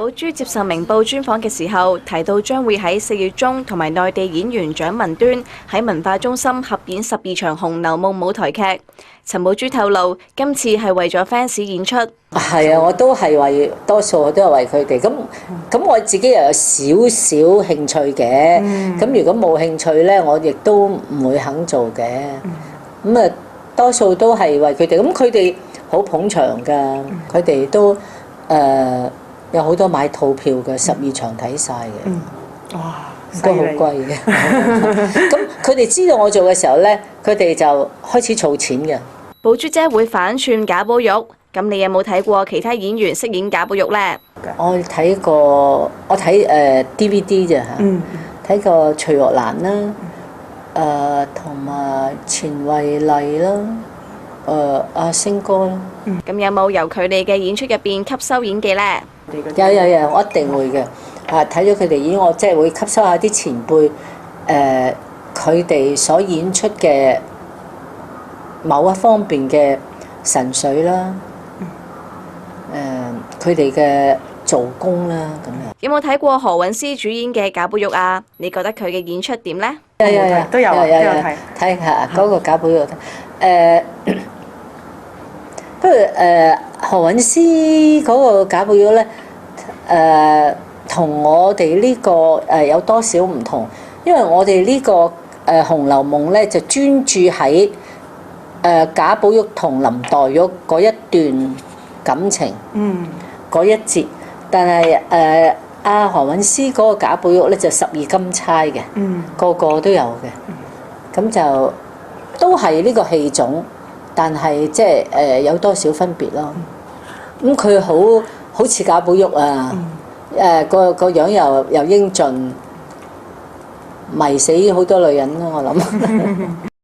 寶珠接受明報專訪嘅時候，提到將會喺4月中同埋內地演員蔣文端喺文化中心合演12場《紅樓夢》舞台劇。陳寶珠透露，今次係為咗 fans 演出。係啊，我都係為多數我都係為佢哋。咁我自己又有少少興趣嘅。咁如果冇興趣咧，我亦都唔會肯做嘅。咁啊，多數都係為佢哋。咁佢哋好捧場㗎，佢哋都有好多買套票嘅，12場睇晒嘅。哇！都好貴嘅。咁佢哋知道我做嘅時候咧，佢哋就開始儲錢嘅。寶珠姐會反串賈寶玉，咁你有冇睇過其他演員飾演賈寶玉呢？我睇過，我睇DVD 咋嚇，睇過徐若蘭啦，同埋錢慧麗啦，阿星哥啦。咁有冇由佢哋嘅演出入邊吸收演技呢？有，我一定會嘅。睇咗佢哋演，我即係會吸收下啲前輩佢哋所演出嘅某一方面嘅神髓啦，佢哋嘅做工啦咁樣。有冇睇過何韻詩主演嘅賈寶玉啊？你覺得佢嘅演出點呢？都有睇下嗰個賈寶玉。不過何韻詩嗰個賈寶玉咧，同我哋呢個有多少唔同？因為我哋呢個《紅樓夢》咧就專注喺賈寶玉同林黛玉嗰一段感情，嗰一節。但係阿何韻詩嗰個賈寶玉咧就12金釵嘅，個個都有嘅。咁就都係呢個戲種，但係即係有多少分別咯。咁佢好似賈寶玉啊！個樣又英俊，迷死好多女人咯，我諗。